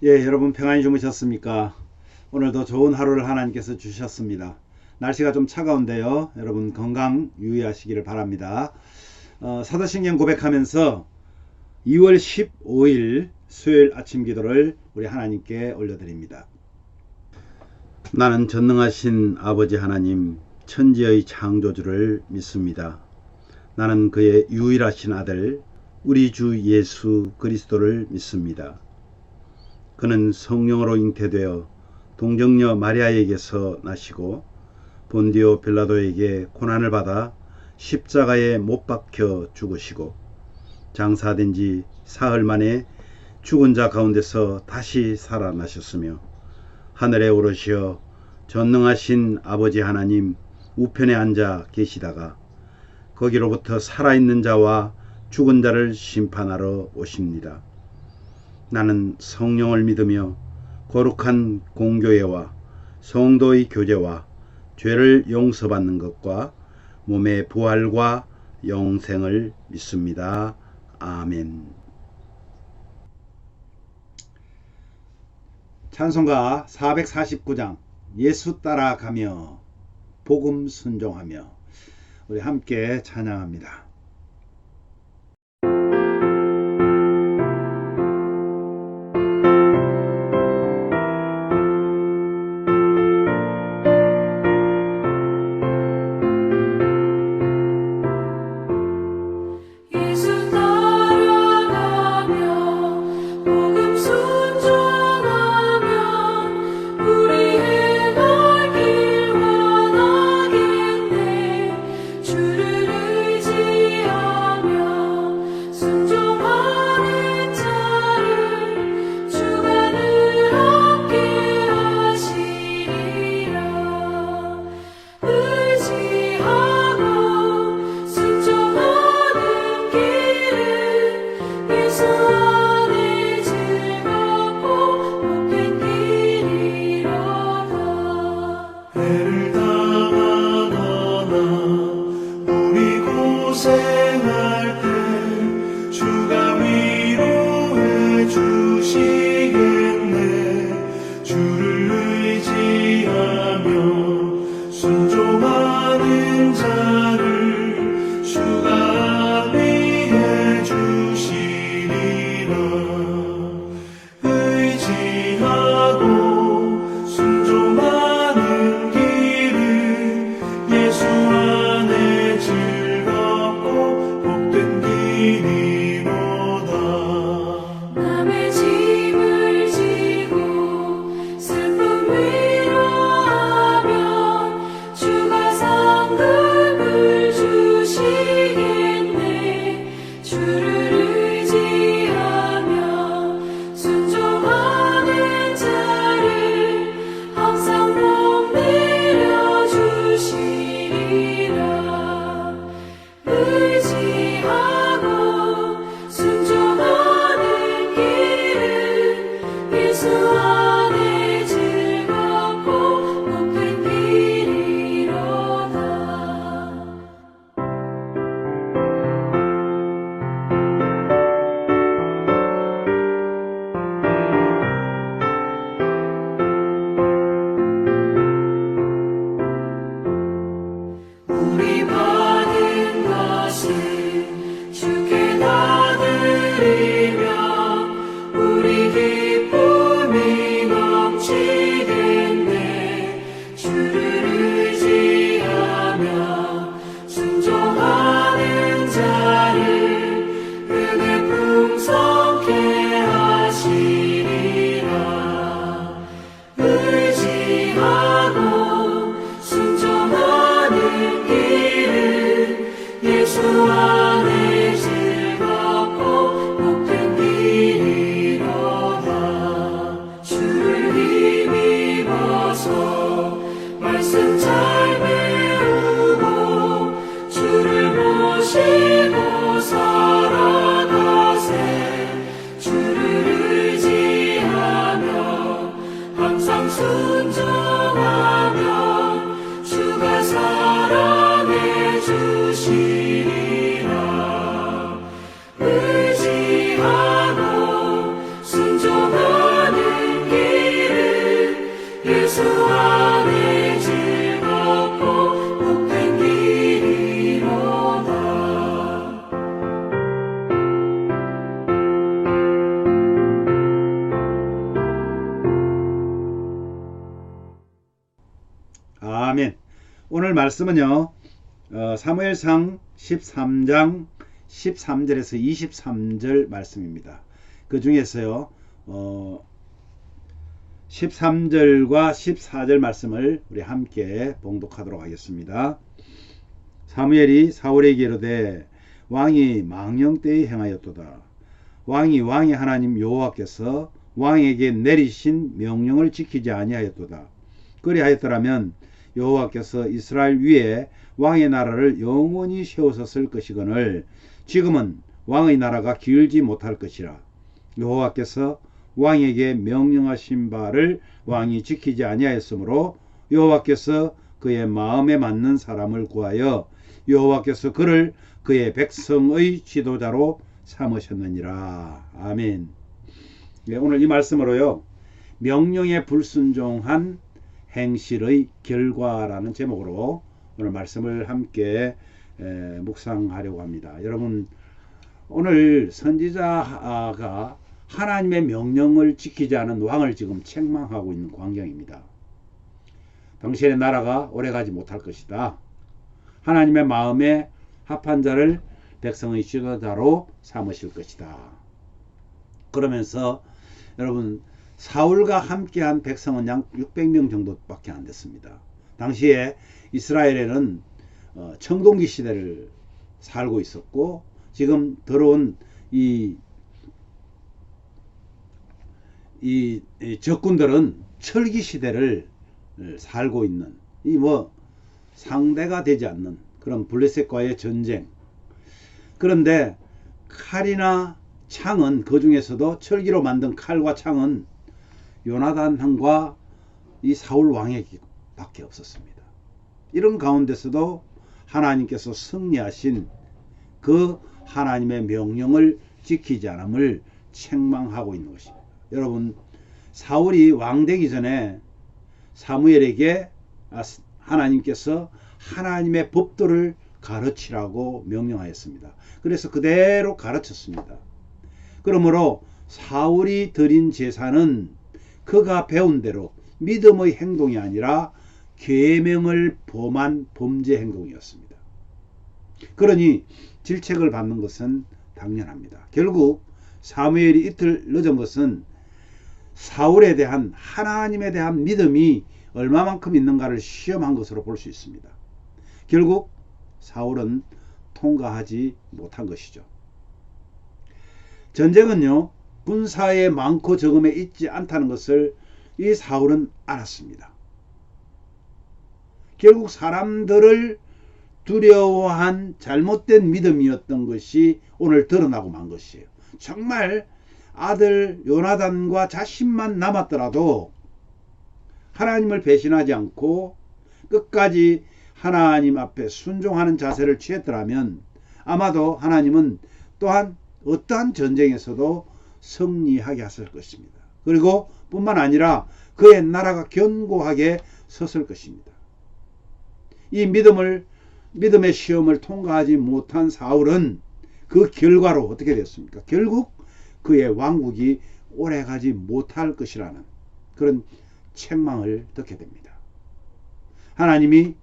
예, 여러분 평안히 주무셨습니까? 오늘도 좋은 하루를 하나님께서 주셨습니다. 날씨가 좀 차가운데요. 여러분 건강 유의하시기를 바랍니다. 사도신경 고백하면서 2월 15일 수요일 아침 기도를 우리 하나님께 올려드립니다. 나는 전능하신 아버지 하나님 천지의 창조주를 믿습니다. 나는 그의 유일하신 아들 우리 주 예수 그리스도를 믿습니다. 그는 성령으로 잉태되어 동정녀 마리아에게서 나시고 본디오 빌라도에게 고난을 받아 십자가에 못 박혀 죽으시고 장사된 지 사흘 만에 죽은 자 가운데서 다시 살아나셨으며 하늘에 오르시어 전능하신 아버지 하나님 우편에 앉아 계시다가 거기로부터 살아있는 자와 죽은 자를 심판하러 오십니다. 나는 성령을 믿으며 거룩한 공교회와 성도의 교제와 죄를 용서받는 것과 몸의 부활과 영생을 믿습니다. 아멘. 찬송가 449장 예수 따라가며 복음 순종하며 우리 함께 찬양합니다. 우리 기쁨이 너 주 안에 즐겁고 복된 길이로다. 아멘. 오늘 말씀은요, 사무엘상 13장 13절에서 23절 말씀입니다. 그 중에서요, 13절과 14절 말씀을 우리 함께 봉독하도록 하겠습니다. 사무엘이 사울에게 이르되 왕이 망령 때에 행하였도다. 왕이 왕의 하나님 여호와께서 왕에게 내리신 명령을 지키지 아니하였도다. 그리하였더라면 여호와께서 이스라엘 위에 왕의 나라를 영원히 세우셨을 것이거늘 지금은 왕의 나라가 길지 못할 것이라. 여호와께서 왕에게 명령하신 바를 왕이 지키지 아니하였으므로 여호와께서 그의 마음에 맞는 사람을 구하여 여호와께서 그를 그의 백성의 지도자로 삼으셨느니라. 아멘. 네, 오늘 이 말씀으로요, 명령에 불순종한 행실의 결과라는 제목으로 오늘 말씀을 함께 묵상하려고 합니다. 여러분, 오늘 선지자가 하나님의 명령을 지키지 않은 왕을 지금 책망하고 있는 광경입니다. 당신의 나라가 오래가지 못할 것이다. 하나님의 마음에 합한 자를 백성의 지도자로 삼으실 것이다. 그러면서 여러분, 사울과 함께한 백성은 약 600명 정도밖에 안 됐습니다. 당시에 이스라엘에는 청동기 시대를 살고 있었고, 지금 들어온 이 적군들은 철기 시대를 살고 있는, 상대가 되지 않는 그런 블레셋과의 전쟁. 그런데 칼이나 창은, 그 중에서도 철기로 만든 칼과 창은 요나단과 이 사울 왕에게 밖에 없었습니다. 이런 가운데서도 하나님께서 승리하신 그 하나님의 명령을 지키지 않음을 책망하고 있는 것입니다. 여러분, 사울이 왕 되기 전에 사무엘에게 하나님께서 하나님의 법도를 가르치라고 명령하였습니다. 그래서 그대로 가르쳤습니다. 그러므로 사울이 드린 제사는 그가 배운 대로 믿음의 행동이 아니라 계명을 범한 범죄 행동이었습니다. 그러니 질책을 받는 것은 당연합니다. 결국 사무엘이 이틀 늦은 것은 사울에 대한, 하나님에 대한 믿음이 얼마만큼 있는가를 시험한 것으로 볼 수 있습니다. 결국 사울은 통과하지 못한 것이죠. 전쟁은요, 군사의 많고 적음에 있지 않다는 것을 이 사울은 알았습니다. 결국 사람들을 두려워한 잘못된 믿음이었던 것이 오늘 드러나고 만 것이에요. 정말 아들 요나단과 자신만 남았더라도 하나님을 배신하지 않고 끝까지 하나님 앞에 순종하는 자세를 취했더라면 아마도 하나님은 또한 어떠한 전쟁에서도 승리하게 하실 것입니다. 그리고 뿐만 아니라 그의 나라가 견고하게 섰을 것입니다. 이 믿음의 시험을 통과하지 못한 사울은 그 결과로 어떻게 됐습니까? 결국 그의 왕국이 오래가지 못할 것이라는 그런 책망을 듣게 됩니다. 하나님이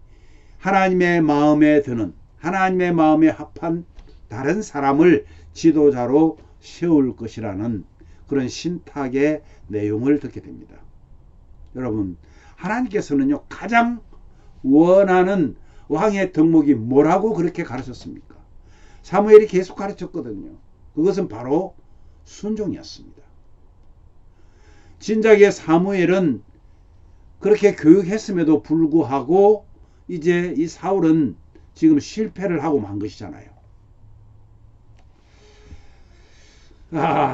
하나님의 마음에 드는, 하나님의 마음에 합한 다른 사람을 지도자로 세울 것이라는 그런 신탁의 내용을 듣게 됩니다. 여러분, 하나님께서는요, 가장 원하는 왕의 덕목이 뭐라고 그렇게 가르쳤습니까? 사무엘이 계속 가르쳤거든요. 그것은 바로 순종이었습니다. 진작에 사무엘은 그렇게 교육했음에도 불구하고 이제 이 사울은 지금 실패를 하고 만 것이잖아요.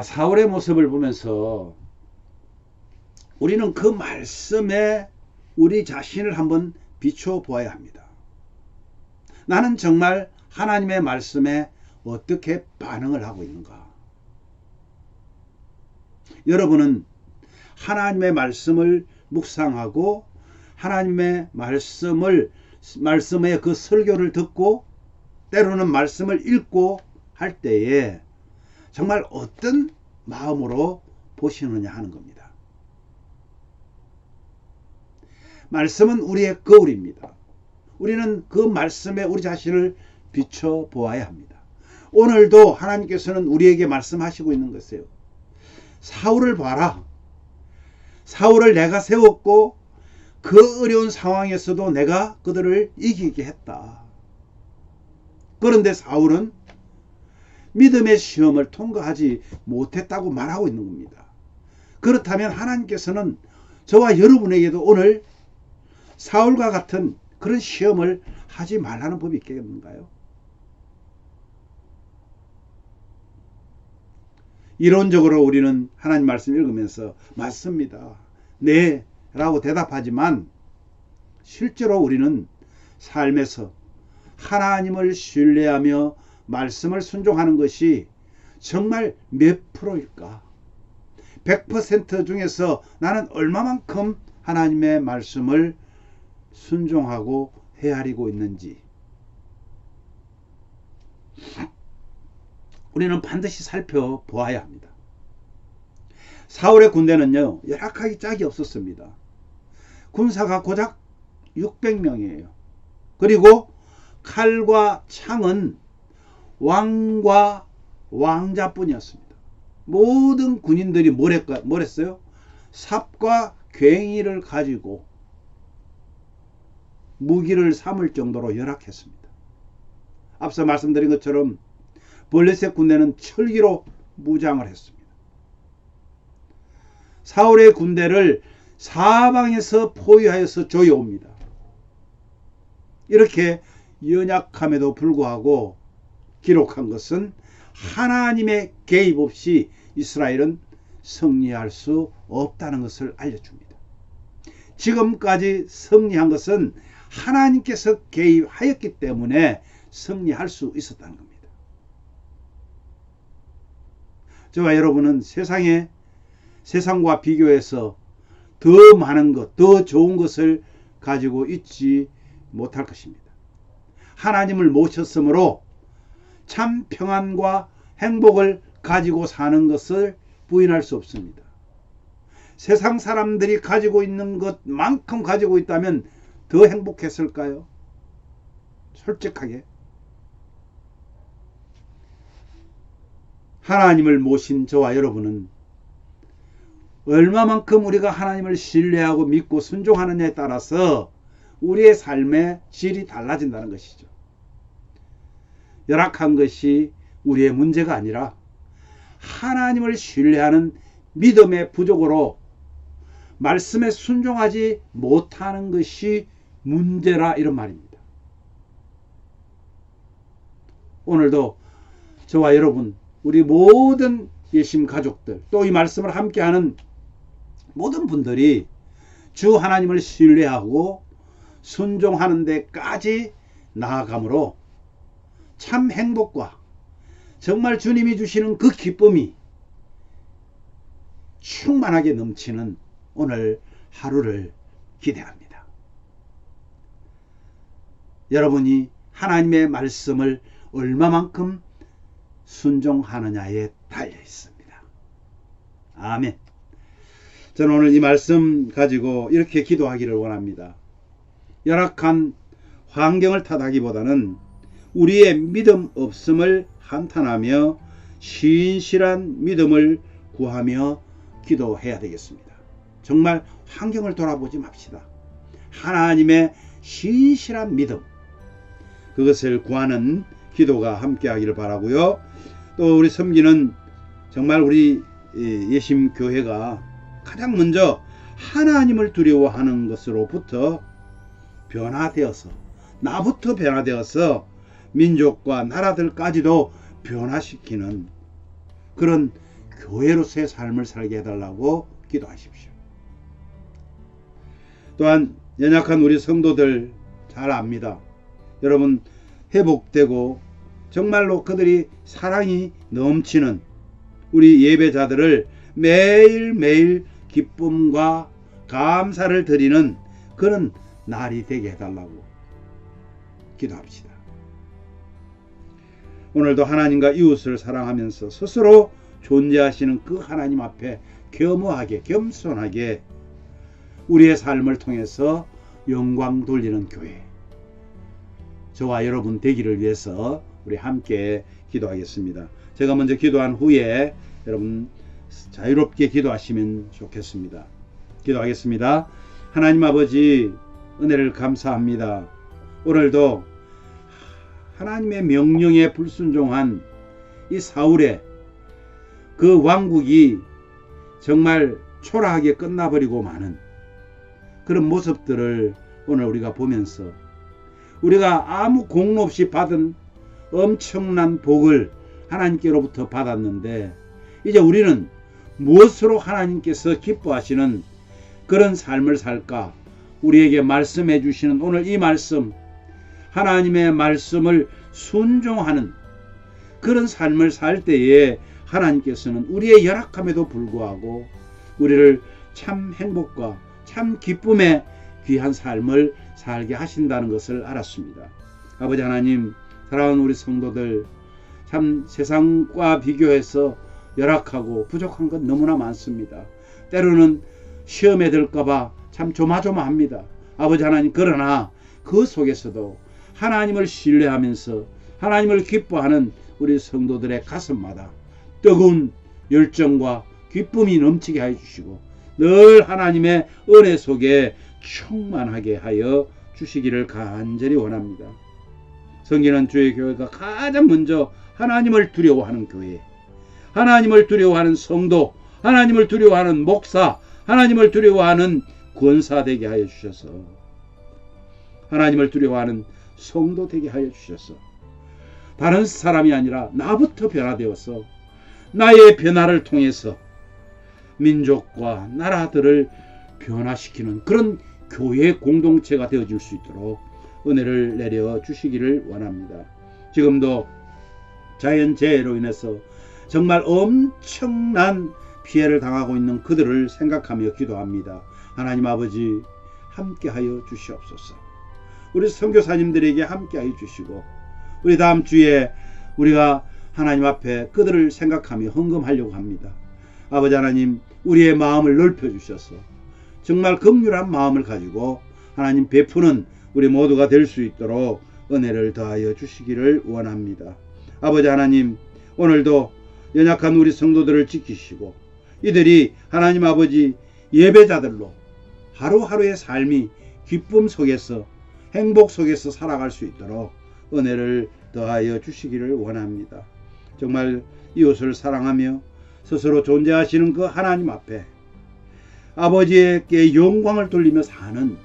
사울의 모습을 보면서 우리는 그 말씀에 우리 자신을 한번 비춰보아야 합니다. 나는 정말 하나님의 말씀에 어떻게 반응을 하고 있는가? 여러분은 하나님의 말씀을 묵상하고 하나님의 말씀의 그 설교를 듣고 때로는 말씀을 읽고 할 때에 정말 어떤 마음으로 보시느냐 하는 겁니다. 말씀은 우리의 거울입니다. 우리는 그 말씀에 우리 자신을 비춰 보아야 합니다. 오늘도 하나님께서는 우리에게 말씀하시고 있는 것이에요. 사울을 봐라. 사울을 내가 세웠고 그 어려운 상황에서도 내가 그들을 이기게 했다. 그런데 사울은 믿음의 시험을 통과하지 못했다고 말하고 있는 겁니다. 그렇다면 하나님께서는 저와 여러분에게도 오늘 사울과 같은 그런 시험을 하지 말라는 법이 있겠는가요? 이론적으로 우리는 하나님 말씀 읽으면서 맞습니다. 네 라고 대답하지만 실제로 우리는 삶에서 하나님을 신뢰하며 말씀을 순종하는 것이 정말 몇 프로일까? 100% 중에서 나는 얼마만큼 하나님의 말씀을 순종하고 헤아리고 있는지 우리는 반드시 살펴보아야 합니다. 사울의 군대는요, 열악하기 짝이 없었습니다. 군사가 고작 600명이에요. 그리고 칼과 창은 왕과 왕자뿐이었습니다. 모든 군인들이 뭘 했어요? 삽과 괭이를 가지고 무기를 삼을 정도로 열악했습니다. 앞서 말씀드린 것처럼 블레셋 군대는 철기로 무장을 했습니다. 사울의 군대를 사방에서 포위하여서 조여옵니다. 이렇게 연약함에도 불구하고 기록한 것은 하나님의 개입 없이 이스라엘은 승리할 수 없다는 것을 알려줍니다. 지금까지 승리한 것은 하나님께서 개입하였기 때문에 승리할 수 있었다는 겁니다. 저와 여러분은 세상과 비교해서 더 많은 것, 더 좋은 것을 가지고 있지 못할 것입니다. 하나님을 모셨으므로 참 평안과 행복을 가지고 사는 것을 부인할 수 없습니다. 세상 사람들이 가지고 있는 것만큼 가지고 있다면 더 행복했을까요? 솔직하게. 하나님을 모신 저와 여러분은 얼마만큼 우리가 하나님을 신뢰하고 믿고 순종하느냐에 따라서 우리의 삶의 질이 달라진다는 것이죠. 열악한 것이 우리의 문제가 아니라 하나님을 신뢰하는 믿음의 부족으로 말씀에 순종하지 못하는 것이 문제라, 이런 말입니다. 오늘도 저와 여러분, 우리 모든 예심 가족들, 또 이 말씀을 함께하는 모든 분들이 주 하나님을 신뢰하고 순종하는 데까지 나아가므로 참 행복과 정말 주님이 주시는 그 기쁨이 충만하게 넘치는 오늘 하루를 기대합니다. 여러분이 하나님의 말씀을 얼마만큼 순종하느냐에 달려 있습니다. 아멘. 저는 오늘 이 말씀 가지고 이렇게 기도하기를 원합니다. 열악한 환경을 탓하기보다는 우리의 믿음 없음을 한탄하며 신실한 믿음을 구하며 기도해야 되겠습니다. 정말 환경을 돌아보지 맙시다. 하나님의 신실한 믿음, 그것을 구하는 기도가 함께하기를 바라고요. 또 우리 섬기는 정말 우리 예심교회가 가장 먼저 하나님을 두려워하는 것으로부터 변화되어서, 나부터 변화되어서 민족과 나라들까지도 변화시키는 그런 교회로서의 삶을 살게 해달라고 기도하십시오. 또한 연약한 우리 성도들 잘 압니다. 여러분, 회복되고 정말로 그들이 사랑이 넘치는 우리 예배자들을 매일매일 기쁨과 감사를 드리는 그런 날이 되게 해달라고 기도합시다. 오늘도 하나님과 이웃을 사랑하면서 스스로 존재하시는 그 하나님 앞에 겸허하게 겸손하게 우리의 삶을 통해서 영광 돌리는 교회, 저와 여러분 되기를 위해서 우리 함께 기도하겠습니다. 제가 먼저 기도한 후에 여러분 자유롭게 기도하시면 좋겠습니다. 기도하겠습니다. 하나님 아버지, 은혜를 감사합니다. 오늘도 하나님의 명령에 불순종한 이 사울의 그 왕국이 정말 초라하게 끝나버리고 마는 그런 모습들을 오늘 우리가 보면서 우리가 아무 공로 없이 받은 엄청난 복을 하나님께로부터 받았는데 이제 우리는 무엇으로 하나님께서 기뻐하시는 그런 삶을 살까? 우리에게 말씀해 주시는 오늘 이 말씀, 하나님의 말씀을 순종하는 그런 삶을 살 때에 하나님께서는 우리의 열악함에도 불구하고 우리를 참 행복과 참 기쁨의 귀한 삶을 살게 하신다는 것을 알았습니다. 아버지 하나님, 사랑하는 우리 성도들, 참 세상과 비교해서 열악하고 부족한 것 너무나 많습니다. 때로는 시험에 들까봐 참 조마조마합니다. 아버지 하나님, 그러나 그 속에서도 하나님을 신뢰하면서 하나님을 기뻐하는 우리 성도들의 가슴마다 뜨거운 열정과 기쁨이 넘치게 하여 주시고 늘 하나님의 은혜 속에 충만하게 하여 주시기를 간절히 원합니다. 성경은 주의 교회가 가장 먼저 하나님을 두려워하는 교회, 하나님을 두려워하는 성도, 하나님을 두려워하는 목사, 하나님을 두려워하는 권사 되게 하여 주셔서 하나님을 두려워하는 성도 되게 하여 주셔서 다른 사람이 아니라 나부터 변화되어서 나의 변화를 통해서 민족과 나라들을 변화시키는 그런 교회 공동체가 되어질 수 있도록 은혜를 내려 주시기를 원합니다. 지금도 자연재해로 인해서 정말 엄청난 피해를 당하고 있는 그들을 생각하며 기도합니다. 하나님 아버지, 함께하여 주시옵소서. 우리 선교사님들에게 함께하여 주시고 우리 다음 주에 우리가 하나님 앞에 그들을 생각하며 헌금하려고 합니다. 아버지 하나님, 우리의 마음을 넓혀 주셔서 정말 긍휼한 마음을 가지고 하나님 베푸는 우리 모두가 될 수 있도록 은혜를 더하여 주시기를 원합니다. 아버지 하나님, 오늘도 연약한 우리 성도들을 지키시고 이들이 하나님 아버지 예배자들로 하루하루의 삶이 기쁨 속에서 행복 속에서 살아갈 수 있도록 은혜를 더하여 주시기를 원합니다. 정말 이웃을 사랑하며 스스로 존재하시는 그 하나님 앞에 아버지에게 영광을 돌리며 사는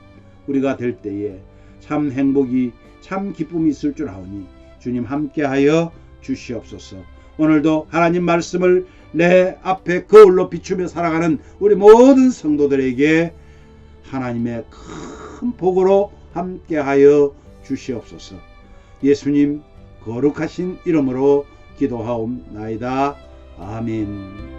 우리가 될 때에 참 행복이 참 기쁨이 있을 줄 아오니 주님 함께하여 주시옵소서. 오늘도 하나님 말씀을 내 앞에 거울로 비추며 살아가는 우리 모든 성도들에게 하나님의 큰 복으로 함께하여 주시옵소서. 예수님 거룩하신 이름으로 기도하옵나이다. 아멘.